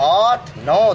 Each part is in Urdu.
8, 9,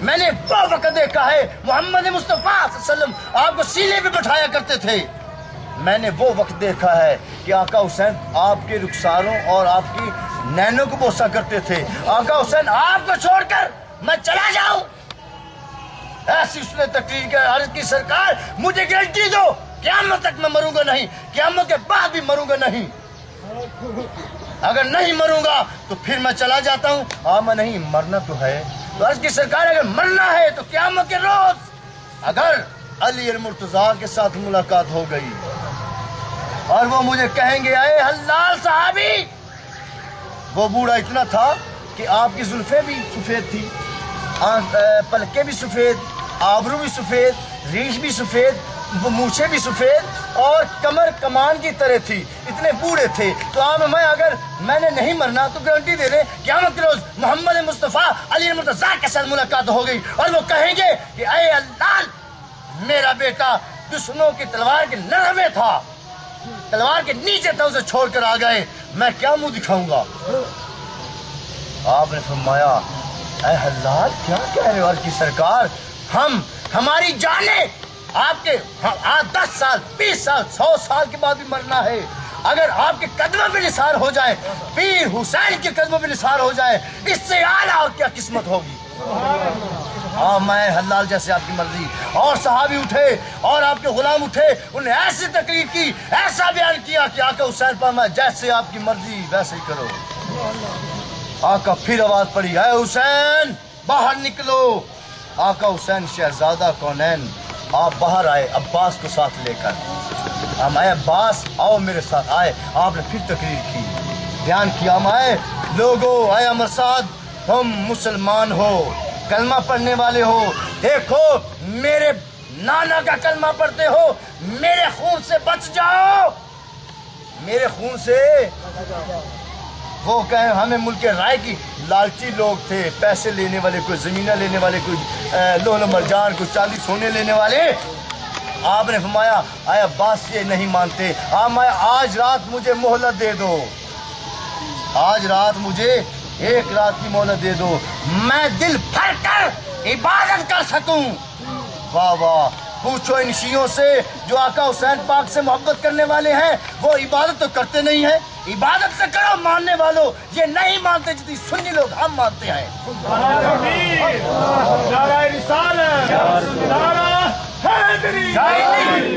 میں نے وہ وقت دیکھا ہے محمد مصطفیٰ صلی اللہ علیہ وسلم آپ کو سینے پہ بٹھایا کرتے تھے. میں نے وہ وقت دیکھا ہے کہ آقا حسین آپ کے رخساروں اور آپ کی نینوں کو بوسا کرتے تھے. آقا حسین آپ کو چھوڑ کر میں چلا جاؤں؟ ایسی اس نے تقریر کے عرض کی سرکار مجھے گارنٹی دو قیامت تک میں مروں گا نہیں, قیامت کے بعد بھی مروں گا نہیں. اگر نہیں مروں گا تو پھر میں چلا جاتا ہوں. میں نہیں مرنا تو ہے. تو عرض کی سرکار اگر مرنا ہے تو قیامت کے روز اگر علی المرتضیٰ کے ساتھ ملاقات ہو گئی اور وہ مجھے کہیں گے اے حلال صحابی, وہ بوڑھا اتنا تھا کہ آپ کی زلفیں بھی سفید تھی, پلکیں بھی سفید, آبرو بھی سفید, ریش بھی سفید, مونچھیں بھی سفید اور کمر کمان کی طرح تھی, اتنے بوڑھے تھے. تو میں اگر میں نے نہیں مرنا تو گارنٹی دے دیں قیامت کے روز محمد مصطفیٰ علی المرتضیٰ کے ساتھ ملاقات ہو گئی اور وہ کہیں گے کہ اے اللہ میرا بیٹا دشمنوں کی تلوار کے نرم میں تھا, تلوار کے نیچے تھا, اسے چھوڑ کر آ گئے, میں کیا منہ دکھاؤں گا؟ آپ نے فرمایا اے حلال کیا کہہ رہے ہو عرض کی سرکار, ہماری جانیں آپ کے 10 سال 20 سال 100 سال کے بعد بھی مرنا ہے. اگر آپ کے قدموں پہ نثار ہو جائے, پیر حسین کے قدموں پہ نثار ہو جائے, اس سے اعلیٰ اور کیا قسمت ہوگی. میں حلال جیسے آپ کی مرضی. اور صحابی اٹھے اور آپ کے غلام اٹھے, انہیں ایسی تقریر کی, ایسا بیان کیا کہ آقا حسین پر جیسے آپ کی مرضی ویسے ہی کرو. آقا پھر آواز پڑی اے حسین باہر نکلو. آقا حسین شہزادہ کونین آپ باہر آئے عباس کو ساتھ لے کر. اے عباس آؤ میرے ساتھ. آئے آپ نے پھر تقریر کی, بیان کیا آئے لوگو, اے امرساد تم مسلمان ہو, کلمہ پڑھنے والے ہو, دیکھو میرے نانا کا کلمہ پڑھتے ہو, میرے خون سے بچ جاؤ, میرے خون سے. وہ کہیں ہمیں ملک رائے کی لالچی لوگ تھے, پیسے لینے والے, کوئی زمینہ لینے والے, کوئی لولو مرجان, کوئی چاندی سونے لینے والے. آپ نے فرمایا اے عباس یہ نہیں مانتے. آج رات مجھے مہلت دے دو, آج رات مجھے 1 رات کی مہلت دے دو, میں دل بھر کر عبادت کر سکوں. واہ واہ. پوچھو ان شیعوں سے جو آقا حسین پاک سے محبت کرنے والے ہیں, وہ عبادت تو کرتے نہیں ہیں. عبادت سے کرو ماننے والوں, یہ نہیں مانتے جتنی سنی لوگ ہم مانتے ہیں.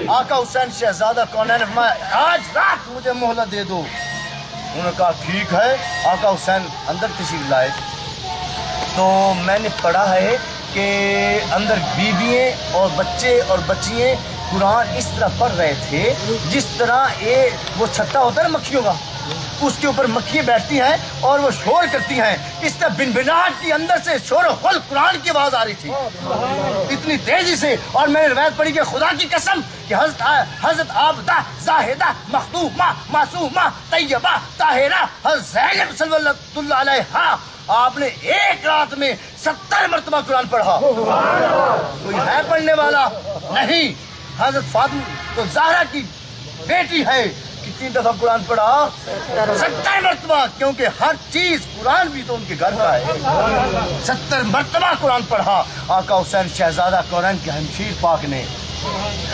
آقا حسین شہزادہ کونین آج رات مجھے مہلت دے دو. انہوں نے کہا ٹھیک ہے. آقا حسین اندر تشریف لائے تو میں نے پڑھا ہے کہ اندر بیوییں اور بچے اور بچیاں قرآن اس طرح پڑھ رہے تھے جس طرح وہ چھتا ہوتا ہے نا مکھیوں کا, اس کے اوپر مکھیاں بیٹھتی ہیں اور وہ شور کرتی ہیں, اس طرح بنبناہٹ کی اندر سے شور و خل قرآن کی آواز آ رہی تھی اتنی تیزی سے. اور میں نے روایت پڑھی کہ خدا کی قسم کہ حضرت عابدہ زاہدہ مخدومہ معصومہ طیبہ طاہرہ حضرت زینب صلی اللہ علیہ آپ نے 1 رات میں 70 مرتبہ قرآن پڑھا. کوئی ہے پڑھنے والا نہیں. حضرت فاطمہ تو زہرا کی بیٹی ہے, کتنی دفعہ قرآن پڑھا؟ 70 مرتبہ, کیونکہ ہر چیز قرآن بھی تو ان کے گھر کا ہے. 70 مرتبہ قرآن پڑھا آقا حسین شہزادہ کونین کے ہمشیر پاک نے,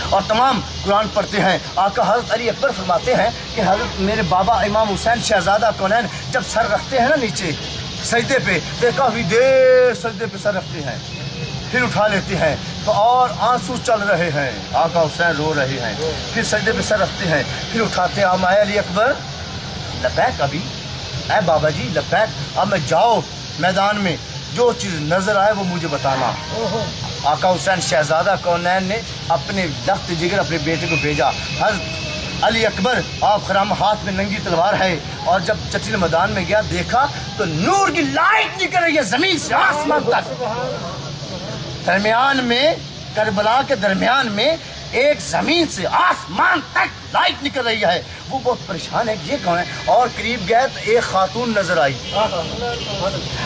اور تمام قرآن پڑھتے ہیں. آقا حضرت علی اکبر فرماتے ہیں کہ حضرت میرے بابا امام حسین شہزادہ کونین جب سر رکھتے ہیں نا نیچے سجدے پہ, دیکھا ہوئی دیر سجدے پہ سر رکھتے ہیں, پھر اٹھا لیتے ہیں تو اور آنسو چل رہے ہیں, آقا حسین رو رہے ہیں, پھر سجدے پہ سر رکھتے ہیں, پھر اٹھاتے ہیں. اے علی اکبر لبیک ابھی, اے بابا جی لبیک. اب میں جاؤ میدان میں جو چیز نظر آئے وہ مجھے بتانا. آقا حسین شہزادہ کونین نے اپنے لخت جگر اپنے بیٹے کو بھیجا. حضرت علی اکبر آپ خرام ہاتھ میں ننگی تلوار ہے, اور جب چچل میدان میں گیا دیکھا تو نور کی لائٹ نکل رہی ہے زمین سے آسمان تک. درمیان میں کربلا کے درمیان میں ایک زمین سے آسمان تک لائٹ نکل رہی ہے. وہ بہت پریشان ہے یہ کون ہے, اور قریب گئے تو ایک خاتون نظر آئی,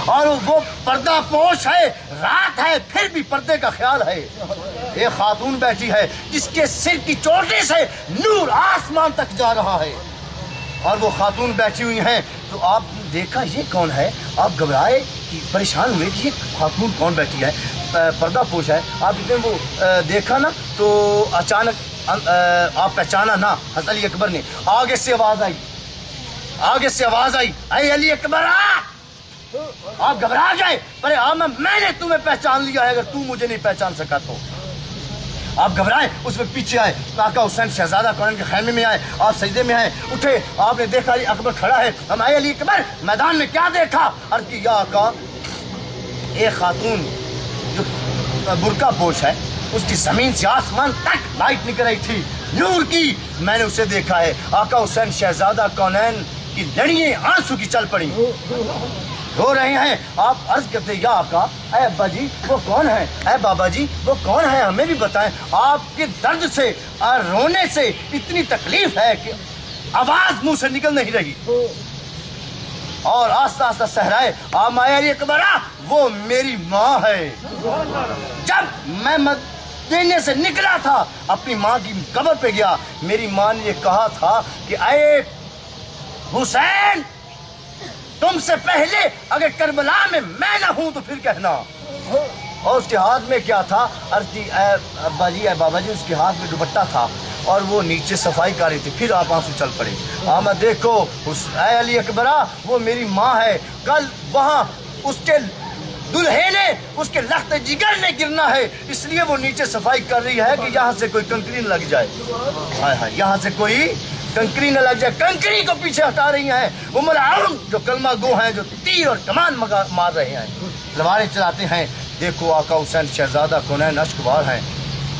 اور وہ پردہ پوش ہے, رات ہے پھر بھی پردے کا خیال ہے. ایک خاتون بیٹھی ہے جس کے سر کی چوٹی سے نور آسمان تک جا رہا ہے, اور وہ خاتون بیٹھی ہوئی ہیں. تو آپ نے دیکھا یہ کون ہے, آپ گھبرائے کہ پریشان ہوئے کہ یہ خاتون کون بیٹھی ہے. پردہ پوش ہے. آپ جتنے وہ دیکھا نا تو اچانک آپ پہچانا نا حضرت علی اکبر نے. آگے سے آواز آئی اے علی اکبر آپ گھبرا گئے. پر میں نے تمہیں پہچان لیا ہے, اگر تم مجھے نہیں پہچان سکا تو. آپ گھبرائے, اس میں پیچھے آئے, آقا حسین شہزادہ کونین کے خیمے میں آئے, آپ سجدے میں آئے, اٹھے, آپ نے دیکھا علی اکبر کھڑا ہے. ہم آئے علی اکبر میدان میں کیا دیکھا؟ عرض کی یا آقا ایک خاتون جو برقع پوش ہے اس کی زمین سے آسمان تک لائٹ نکل رہی تھی نور کی, میں نے اسے دیکھا ہے. آقا حسین شہزادہ کونین کی لڑیاں آنسو کی چل پڑی, رو رہے ہیں. آپ عرض کرتے یا آقا اے ابا جی وہ کون ہے, اے بابا جی وہ کون ہے, ہمیں بھی بتائیں. آپ کے درد سے اور رونے سے اتنی تکلیف ہے کہ آواز منہ سے نکل نہیں رہی. اور آستہ آستہ صحرائے آپ آئے علی اکبر وہ میری ماں ہے. جب میں مدینے سے نکلا تھا اپنی ماں کی قبر پہ گیا, میری ماں نے یہ کہا تھا کہ اے حسین تم سے پہلے اگر کربلا میں میں نہ ہوں تو پھر کہنا. اور اس کے ہاتھ میں کیا تھا؟ عرض کی اے ابا جی اے بابا جی اس کے ہاتھ میں دوپٹہ تھا اور وہ نیچے صفائی کر رہی تھی. پھر آپ آنسو چل پڑے. میں دیکھو اے علی اکبرہ وہ میری ماں ہے, کل وہاں اس کے دلہے نے اس کے لخت جگر نے گرنا ہے, اس لیے وہ نیچے صفائی کر رہی ہے کہ یہاں سے کوئی کنکری نہ لگ جائے. ہائے ہائے یہاں سے کوئی کنکری نہ لگ جائے. کنکری کو پیچھے ہٹا رہی ہیں وہ ملعون جو کلمہ گو ہیں, جو تیر اور کمان مار رہے ہیں, تلواریں چلاتے ہیں. دیکھو آقا حسین شہزادہ کونین اشکبار ہیں,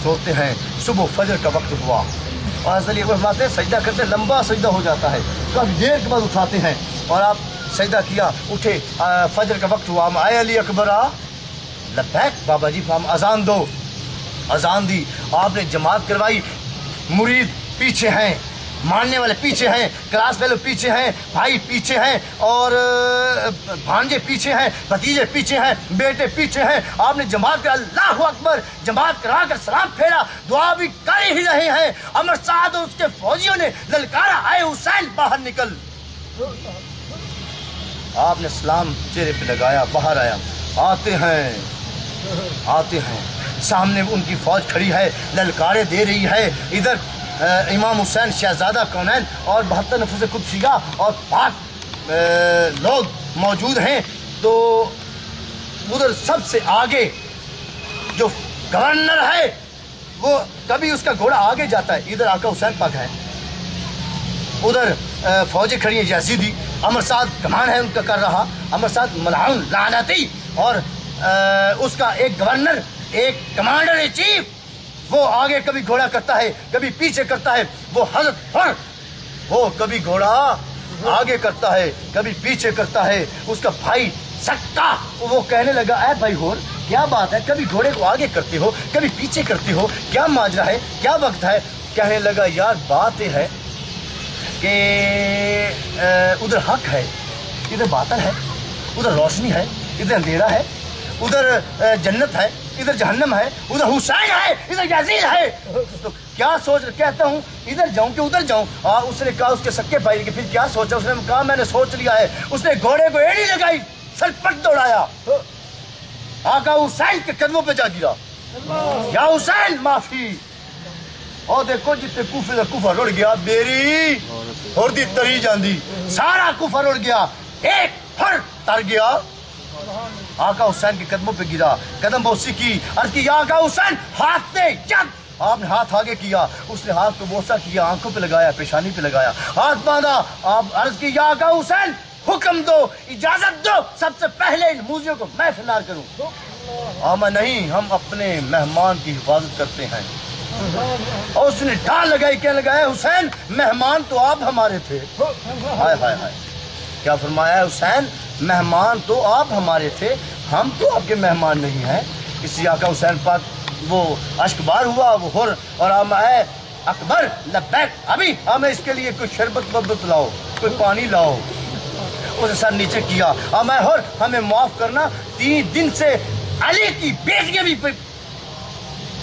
سوتے ہیں. صبح فجر کا وقت ہوا اور حضرت علی اکبر فرماتے ہیں سجدہ کرتے, لمبا سجدہ ہو جاتا ہے, کافی دیر کے بعد اٹھاتے ہیں. اور آپ سجدہ کیا, اٹھے, فجر کا وقت ہوا. آئے علی اکبر لبیک بابا جی اذان دو. اذان دی, آپ نے جماعت کروائی. مرید پیچھے ہیں, ماننے والے پیچھے ہیں, کلاس فیلو پیچھے ہیں, بھائی پیچھے ہیں, اور بھانجے پیچھے ہیں, بھتیجے پیچھے ہیں, بیٹے پیچھے ہیں. آپ نے جماعت کر اللہ اکبر جماعت کرا کر سلام پھیرا, دعا بھی کر ہی رہے ہیں. امر سعد اور اس کے فوجیوں نے للکارا اے حسین باہر نکل. آپ نے سلام چہرے پہ لگایا, باہر آیا. آتے ہیں سامنے ان کی فوج کھڑی ہے, للکارے دے رہی ہے. ادھر امام حسین شہزادہ کونین اور 72 نفس قدسیہ اور پاک لوگ موجود ہیں. تو ادھر سب سے آگے جو گورنر ہے وہ کبھی اس کا گھوڑا آگے جاتا ہے, ادھر آقا حسین پاک ہے, ادھر فوجیں کھڑی ہیں یزیدی. امر سعد کمان ہے ان کا کر رہا, امر سعد ملعون لعنتی, اور اس کا ایک گورنر ایک کمانڈر چیف وہ آگے کبھی گھوڑا کرتا ہے کبھی پیچھے کرتا ہے. وہ حضرت حر وہ کبھی گھوڑا آگے کرتا ہے کبھی پیچھے کرتا ہے. اس کا بھائی سکا وہ کہنے لگا اے بھائی ہور کیا بات ہے, کبھی گھوڑے کو آگے کرتے ہو کبھی پیچھے کرتے ہو, کیا ماجرا ہے, کیا وقت ہے؟ کہنے لگا یار بات یہ ہے کہ ادھر حق ہے, ادھر باطل ہے, ادھر روشنی ہے, ادھر اندھیرا ہے, ادھر جنت ہے, ادھر جہنم ہے, ادھر حسین ہے, ادھر یزید ہے. تو کیا سوچ کہتا ہوں ادھر جاؤں کہ ادھر جاؤں. اس نے کہا اس کے سکے بھائی کہ پھر کیا سوچا؟ اس نے کہا میں نے سوچ لیا ہے. اس نے گھوڑے کو ایڑی لگائی, سر پٹ دوڑایا, آقا حسین کے قدموں پہ جا گرا, یا حسین معافی. اور دیکھو جتنے کوفے کا کفر اڑ گیا, میری ہوردی تری جاندی, سارا کفر اڑ گیا, ایک ہر تر گیا. آقا حسین کے قدموں پہ گرا, قدم بوسی کی, عرض کی یا آقا حسین ہاتھ دے جگ. آپ نے ہاتھ آگے کیا, اس نے ہاتھ کو بوسا کیا, آنکھوں پہ لگایا, پیشانی پہ لگایا, ہاتھ باندھا. آپ عرض کی یا آقا حسین حکم دو, اجازت دو, سب سے پہلے ان موذیوں کو میں فنار کروں. میں نہیں, ہم اپنے مہمان کی حفاظت کرتے ہیں. اور اس نے ڈال لگائی, کہنے لگا اے حسین مہمان تو آپ ہمارے تھے. ہائے ہائے ہائے, کیا فرمایا ہے حسین مہمان تو آپ ہمارے تھے, ہم تو آپ کے مہمان نہیں ہیں. اسی آقا حسین پاک وہ اشکبار ہوا, وہ ہر, اور اے اکبر لبیک, ابھی ہمیں اس کے لیے کوئی شربت وبت لاؤ, کوئی پانی لاؤ. اس نے سر نیچے کیا, میں ہر ہمیں معاف کرنا, 3 دن سے علی کی بیٹیاں بھی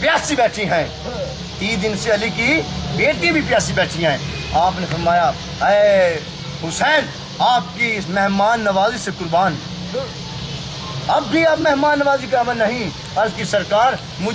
پیاسی بیٹھی ہیں, 3 دن سے علی کی بیٹی بھی پیاسی بیٹھی ہیں. آپ نے فرمایا اے حسین آپ کی اس مہمان نوازی سے قربان. اب بھی آپ مہمان نوازی کا عمل نہیں. عرض کی سرکار مجھے